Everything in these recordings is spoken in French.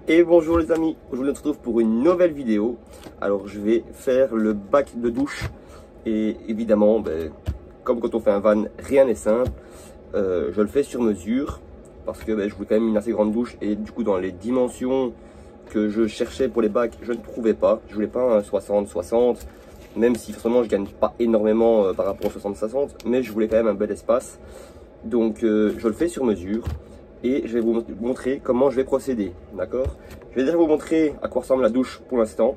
Et bonjour les amis, aujourd'hui on se retrouve pour une nouvelle vidéo. Alors je vais faire le bac de douche et évidemment comme quand on fait un van, rien n'est simple. Je le fais sur mesure parce que je voulais quand même une assez grande douche et du coup dans les dimensions que je cherchais pour les bacs, je ne trouvais pas. Je voulais pas un 60-60, même si forcément je gagne pas énormément par rapport au 60-60, mais je voulais quand même un bel espace. Donc je le fais sur mesure. Et je vais vous montrer comment je vais procéder, d'accord? Je vais déjà vous montrer à quoi ressemble la douche pour l'instant.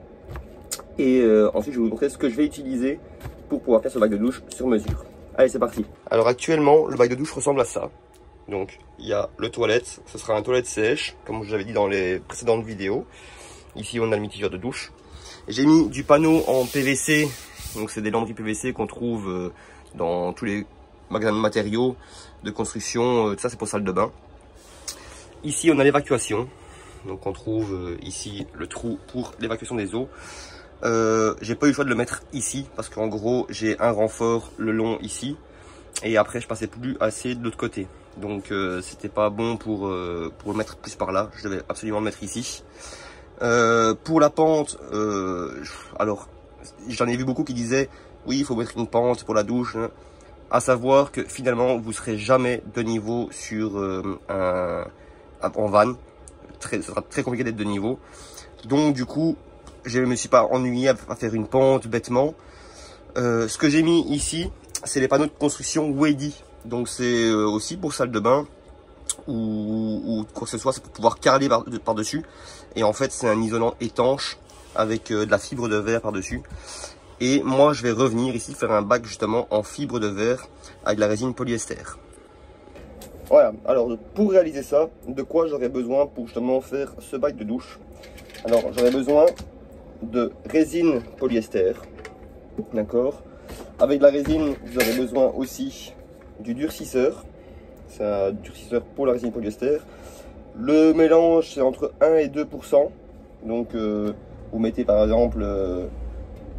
Et ensuite, je vais vous montrer ce que je vais utiliser pour pouvoir faire ce bac de douche sur mesure. Allez, c'est parti. Alors actuellement, le bac de douche ressemble à ça. Donc, il y a le toilette. Ce sera un toilette sèche, comme je l'avais dit dans les précédentes vidéos. Ici, on a le mitigeur de douche. J'ai mis du panneau en PVC. Donc, c'est des lambris PVC qu'on trouve dans tous les magasins de matériaux, de construction. Tout ça, c'est pour salle de bain. Ici, on a l'évacuation. Donc, on trouve ici le trou pour l'évacuation des eaux. J'ai pas eu le choix de le mettre ici parce qu'en gros, j'ai un renfort le long ici. Et après, je passais plus assez de l'autre côté. Donc, c'était pas bon pour le mettre plus par là. Je devais absolument le mettre ici. Pour la pente, alors, j'en ai vu beaucoup qui disaient oui, il faut mettre une pente pour la douche. Hein. À savoir que finalement, vous serez jamais de niveau sur en van, ce sera très compliqué d'être de niveau. Donc du coup, je ne me suis pas ennuyé à faire une pente bêtement. Ce que j'ai mis ici, c'est les panneaux de construction Wady. Donc c'est aussi pour salle de bain ou quoi que ce soit, c'est pour pouvoir carreler par-dessus. Et en fait, c'est un isolant étanche avec de la fibre de verre par-dessus. Et moi, je vais revenir ici faire un bac justement en fibre de verre avec de la résine polyester. Voilà, alors pour réaliser ça, de quoi j'aurais besoin pour justement faire ce bac de douche? Alors j'aurais besoin de résine polyester, d'accord? Avec de la résine, vous aurez besoin aussi du durcisseur, c'est un durcisseur pour la résine polyester. Le mélange c'est entre 1 et 2%, donc vous mettez par exemple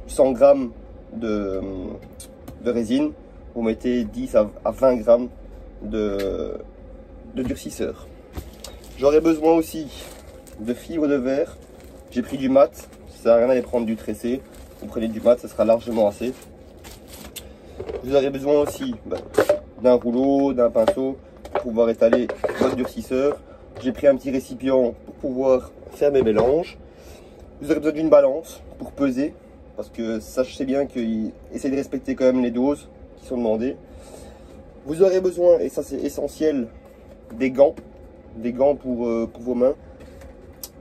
100 g de résine, vous mettez 10 à 20 grammes de durcisseur. J'aurais besoin aussi de fibre de verre. J'ai pris du mat, ça sert à rien d'aller prendre du tressé. Vous prenez du mat, ça sera largement assez. Vous aurez besoin aussi d'un rouleau, d'un pinceau pour pouvoir étaler votre durcisseur. J'ai pris un petit récipient pour pouvoir faire mes mélanges. Vous aurez besoin d'une balance pour peser, parce que sachez bien qu'il essaie de respecter quand même les doses qui sont demandées. Vous aurez besoin, et ça c'est essentiel, des gants pour vos mains.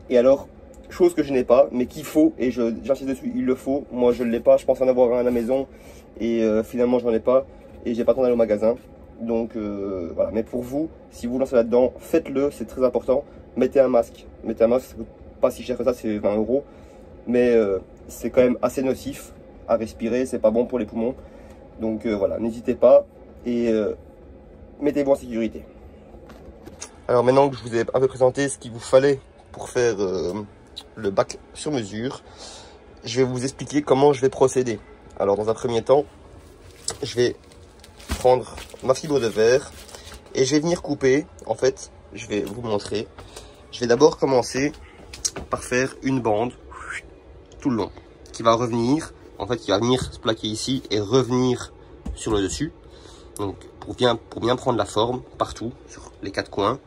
Et alors, chose que je n'ai pas, mais qu'il faut, et j'insiste dessus, il le faut. Moi je ne l'ai pas, je pense en avoir un à la maison, et finalement je n'en ai pas, et j'ai pas le temps d'aller au magasin. Donc voilà, mais pour vous, si vous lancez là-dedans, faites-le, c'est très important. Mettez un masque, ça coûte pas si cher que ça, c'est 20 €. Mais c'est quand même assez nocif à respirer, c'est pas bon pour les poumons. Donc voilà, n'hésitez pas. Et mettez-vous en sécurité. Alors maintenant que je vous ai un peu présenté ce qu'il vous fallait pour faire le bac sur mesure, je vais vous expliquer comment je vais procéder. Alors dans un premier temps, je vais prendre ma fibre de verre et je vais venir couper. En fait, je vais vous montrer. Je vais d'abord commencer par faire une bande tout le long qui va revenir, en fait qui va venir se plaquer ici et revenir sur le dessus. Donc pour bien prendre la forme partout sur les 4 coins.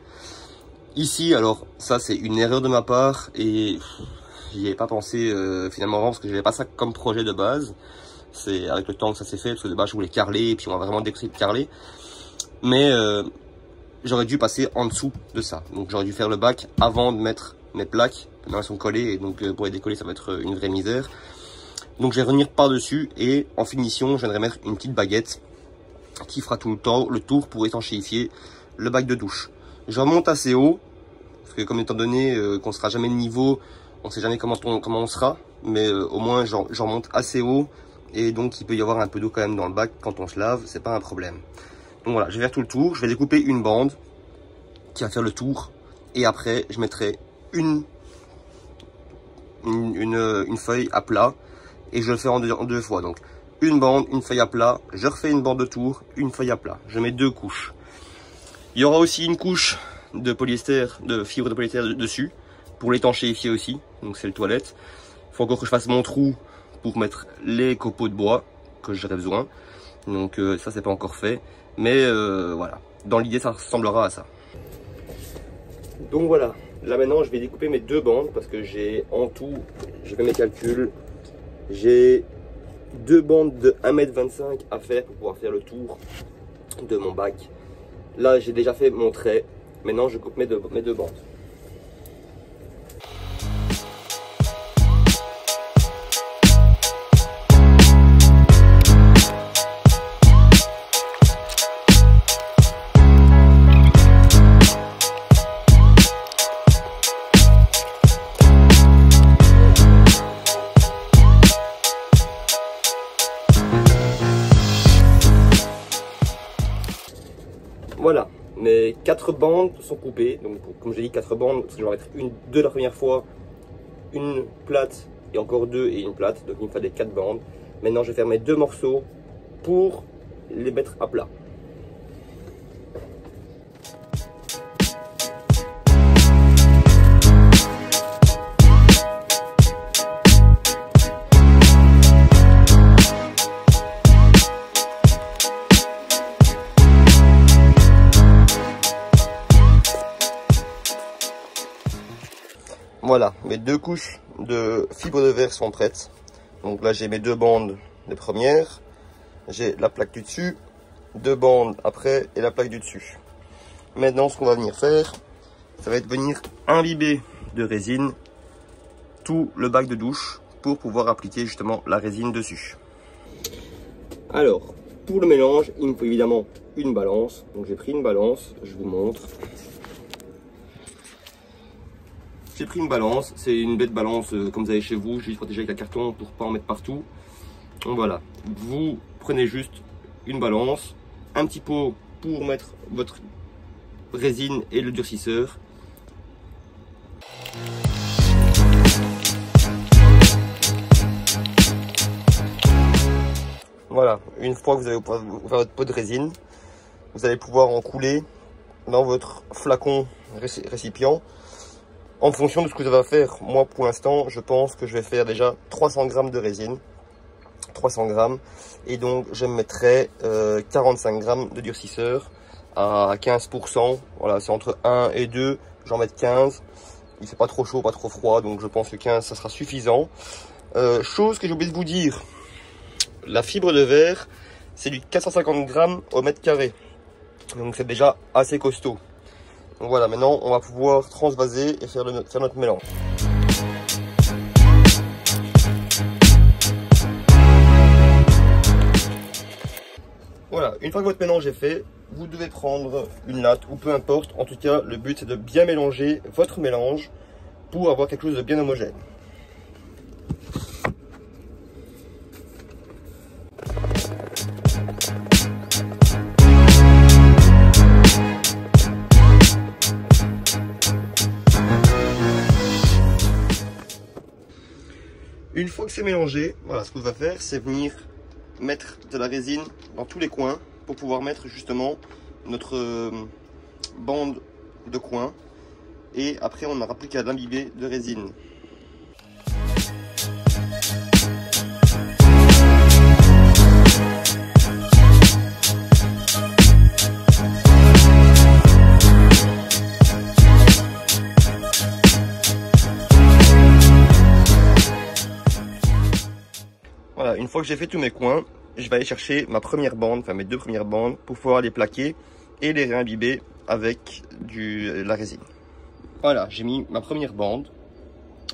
Ici, alors ça c'est une erreur de ma part et j'y ai pas pensé finalement parce que j'avais pas ça comme projet de base. C'est avec le temps que ça s'est fait parce que de base je voulais carreler et puis on va vraiment décrire de carreler. Mais j'aurais dû passer en dessous de ça. Donc j'aurais dû faire le bac avant de mettre mes plaques. Maintenant elles sont collées et donc pour les décoller ça va être une vraie misère. Donc je vais revenir par dessus et en finition je viendrai mettre une petite baguette qui fera tout le temps le tour pour étanchéifier le bac de douche. Je remonte assez haut parce que comme étant donné qu'on sera jamais de niveau, on sait jamais comment on sera, mais au moins j'en remonte assez haut et donc il peut y avoir un peu d'eau quand même dans le bac quand on se lave, c'est pas un problème. Donc voilà, je vais faire tout le tour, je vais découper une bande qui va faire le tour et après je mettrai une feuille à plat et je le fais en deux fois. Donc une bande, une feuille à plat, je refais une bande de tour, une feuille à plat. Je mets 2 couches. Il y aura aussi une couche de polyester, de fibre de polyester dessus pour l'étanchéifier aussi, donc c'est le toilette. Il faut encore que je fasse mon trou pour mettre les copeaux de bois que j'aurai besoin. Donc ça c'est pas encore fait, mais voilà, dans l'idée ça ressemblera à ça. Donc voilà, là maintenant je vais découper mes 2 bandes parce que j'ai en tout, j'ai fait mes calculs, j'ai 2 bandes de 1,25 m à faire pour pouvoir faire le tour de mon bac. Là j'ai déjà fait mon trait, maintenant je coupe mes deux bandes. Voilà, mes 4 bandes sont coupées, donc comme j'ai dit 4 bandes, parce que je vais mettre 2 la première fois, une plate et encore 2 et une plate, donc il me fallait 4 bandes. Maintenant je vais faire mes 2 morceaux pour les mettre à plat. Voilà, mes 2 couches de fibre de verre sont prêtes. Donc là j'ai mes 2 bandes, les premières. J'ai la plaque du dessus, 2 bandes après et la plaque du dessus. Maintenant ce qu'on va venir faire, ça va être venir imbiber de résine tout le bac de douche pour pouvoir appliquer justement la résine dessus. Alors, pour le mélange, il me faut évidemment une balance. Donc j'ai pris une balance, je vous montre. J'ai pris une balance, c'est une bête balance comme vous avez chez vous, je l'ai protégée avec la carton pour pas en mettre partout. Donc voilà, vous prenez juste une balance, un petit pot pour mettre votre résine et le durcisseur. Voilà, une fois que vous avez ouvert votre pot de résine, vous allez pouvoir en couler dans votre flacon récipient. En fonction de ce que vous avez à faire, moi pour l'instant, je pense que je vais faire déjà 300 g de résine. 300 g. Et donc, je mettrai 45 g de durcisseur à 15%. Voilà, c'est entre 1 et 2. J'en mets 15. Il fait pas trop chaud, pas trop froid. Donc, je pense que 15, ça sera suffisant. Chose que j'ai oublié de vous dire. La fibre de verre, c'est du 450 g au mètre carré. Donc, c'est déjà assez costaud. Donc voilà, maintenant on va pouvoir transvaser et faire notre mélange. Voilà, une fois que votre mélange est fait, vous devez prendre une latte ou peu importe. En tout cas, le but c'est de bien mélanger votre mélange pour avoir quelque chose de bien homogène. Une fois que c'est mélangé, voilà, ce qu'on va faire, c'est venir mettre de la résine dans tous les coins pour pouvoir mettre justement notre bande de coin. Et après, on n'aura plus qu'à l'imbiber de résine. Voilà, une fois que j'ai fait tous mes coins, je vais aller chercher ma première bande, enfin mes 2 premières bandes, pour pouvoir les plaquer et les réimbiber avec la résine. Voilà, j'ai mis ma première bande.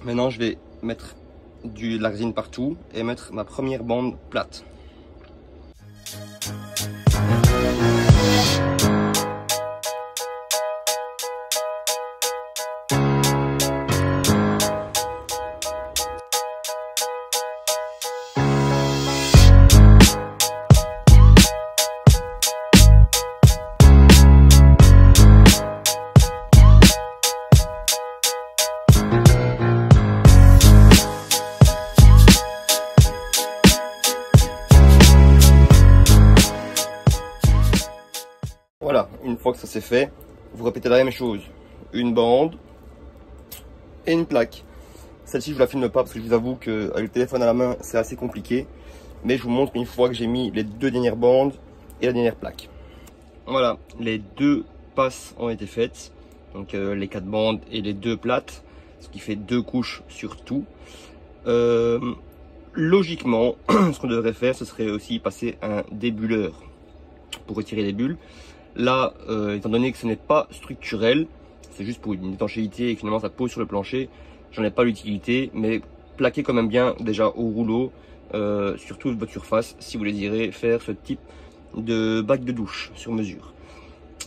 Maintenant, je vais mettre de la résine partout et mettre ma première bande plate. Voilà, une fois que ça c'est fait, vous répétez la même chose. Une bande, et une plaque. Celle-ci, je ne la filme pas parce que je vous avoue qu'avec le téléphone à la main, c'est assez compliqué. Mais je vous montre une fois que j'ai mis les 2 dernières bandes et la dernière plaque. Voilà, les 2 passes ont été faites. Donc les 4 bandes et les 2 plates, ce qui fait 2 couches sur tout. Logiquement, ce qu'on devrait faire, ce serait aussi passer un débulleur pour retirer les bulles. Là, étant donné que ce n'est pas structurel, c'est juste pour une étanchéité et que finalement ça pose sur le plancher, j'en ai pas l'utilité, mais plaquez quand même bien déjà au rouleau sur toute votre surface si vous désirez faire ce type de bac de douche sur mesure.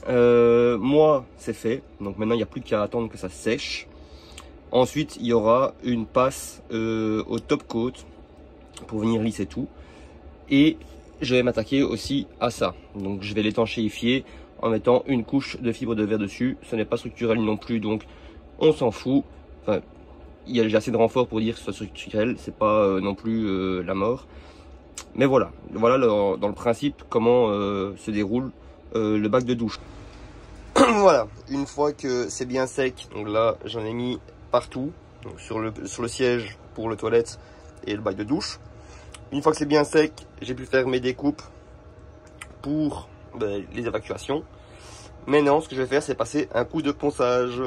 Moi, c'est fait, donc maintenant il n'y a plus qu'à attendre que ça sèche. Ensuite, il y aura une passe au top coat pour venir lisser tout. Et je vais m'attaquer aussi à ça. Donc je vais l'étanchéifier en mettant une couche de fibre de verre dessus. Ce n'est pas structurel non plus, donc on s'en fout. Enfin, il y a déjà assez de renfort pour dire que ce soit structurel, c'est pas non plus la mort. Mais voilà, dans le principe comment se déroule le bac de douche. Voilà, une fois que c'est bien sec, donc là j'en ai mis partout, donc sur le siège pour le toilette et le bac de douche. Une fois que c'est bien sec, j'ai pu faire mes découpes pour les évacuations. Maintenant, ce que je vais faire, c'est passer un coup de ponçage.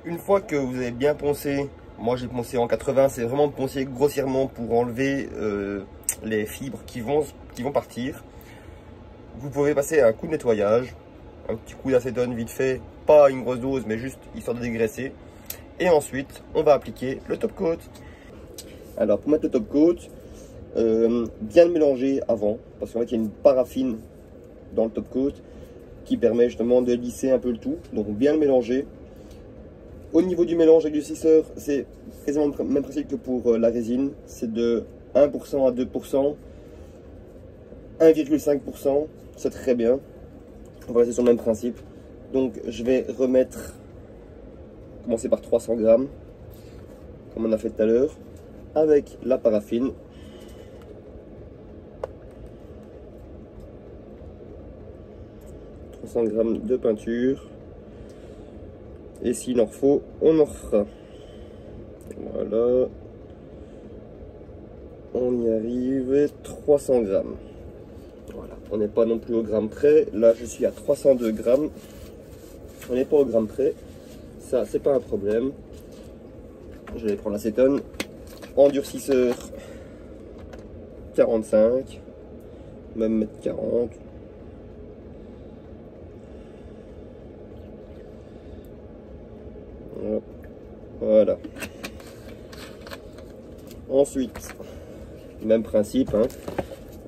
Une fois que vous avez bien poncé, moi j'ai poncé en 80, c'est vraiment poncer grossièrement pour enlever les fibres qui vont partir. Vous pouvez passer un coup de nettoyage, un petit coup d'acétone vite fait, pas une grosse dose mais juste histoire de dégraisser. Et ensuite on va appliquer le top coat. Alors pour mettre le top coat, bien le mélanger avant, parce qu'en fait il y a une paraffine dans le top coat qui permet justement de lisser un peu le tout, donc bien le mélanger. Au niveau du mélange avec du lisseur, c'est quasiment le même principe que pour la résine. C'est de 1% à 2%, 1,5%, c'est très bien. On va rester sur le même principe. Donc je vais commencer par 300 grammes, comme on a fait tout à l'heure, avec la paraffine. « 300 grammes de peinture. Et s'il en faut, on en fera. Voilà. On y arrive, 300 grammes. Voilà. On n'est pas non plus au gramme près. Là, je suis à 302 grammes. On n'est pas au gramme près. Ça, c'est pas un problème. Je vais prendre l'acétone. Endurcisseur 45. Même mettre 40. Voilà. Ensuite, même principe, hein.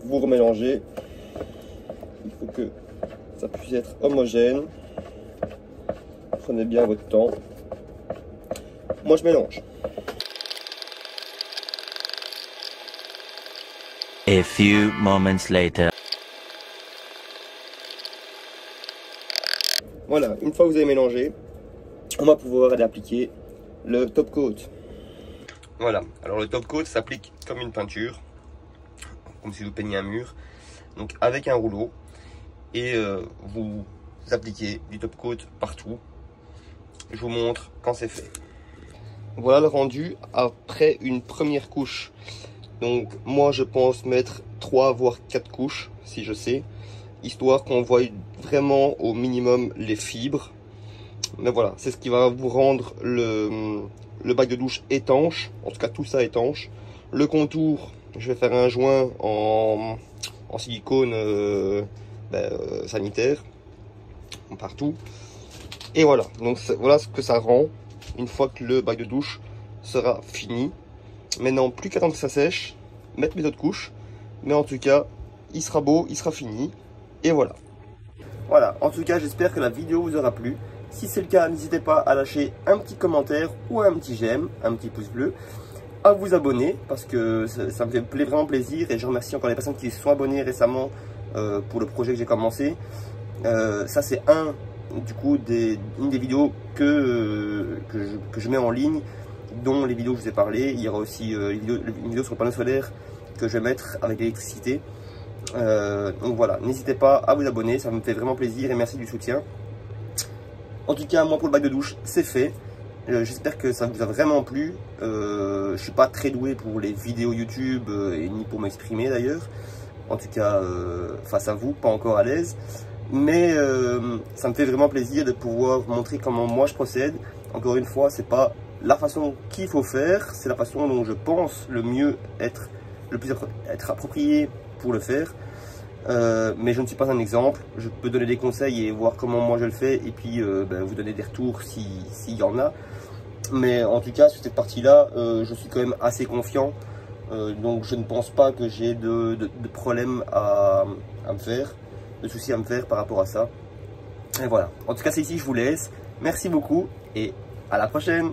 Vous remélangez. Il faut que ça puisse être homogène. Prenez bien votre temps. Moi, je mélange. A few moments later. Voilà, une fois que vous avez mélangé, on va pouvoir aller appliquer le top coat. Voilà, alors le top coat s'applique comme une peinture, comme si vous peigniez un mur, donc avec un rouleau, et vous appliquez du top coat partout. Je vous montre quand c'est fait. Voilà le rendu après une première couche. Donc moi je pense mettre 3 voire 4 couches si je sais, histoire qu'on voit vraiment au minimum les fibres. Mais voilà, c'est ce qui va vous rendre le bac de douche étanche, en tout cas tout ça étanche. Le contour, je vais faire un joint en silicone sanitaire partout. Et voilà, donc voilà ce que ça rend une fois que le bac de douche sera fini. Maintenant, plus qu'à attendre que ça sèche, mettre mes autres couches. Mais en tout cas, il sera beau, il sera fini. Et voilà. Voilà, en tout cas, j'espère que la vidéo vous aura plu. Si c'est le cas, n'hésitez pas à lâcher un petit commentaire ou un petit j'aime, un petit pouce bleu. À vous abonner, parce que ça me fait vraiment plaisir. Et je remercie encore les personnes qui se sont abonnées récemment pour le projet que j'ai commencé. Ça c'est une des vidéos que je mets en ligne, dont les vidéos que je vous ai parlé. Il y aura aussi une vidéo sur le panneau solaire que je vais mettre avec l'électricité. Donc voilà, n'hésitez pas à vous abonner, ça me fait vraiment plaisir et merci du soutien. En tout cas, moi pour le bac de douche, c'est fait. J'espère que ça vous a vraiment plu. Je suis pas très doué pour les vidéos YouTube et ni pour m'exprimer d'ailleurs. En tout cas, face à vous, pas encore à l'aise. Mais ça me fait vraiment plaisir de pouvoir vous montrer comment moi je procède. Encore une fois, c'est pas la façon qu'il faut faire, c'est la façon dont je pense le mieux être approprié pour le faire. Mais je ne suis pas un exemple. Je peux donner des conseils et voir comment moi je le fais et puis vous donner des retours s'il y en a. Mais en tout cas sur cette partie là je suis quand même assez confiant, donc je ne pense pas que j'ai de problème à me faire, de soucis à me faire par rapport à ça. Et voilà, en tout cas c'est ici que je vous laisse. Merci beaucoup et à la prochaine.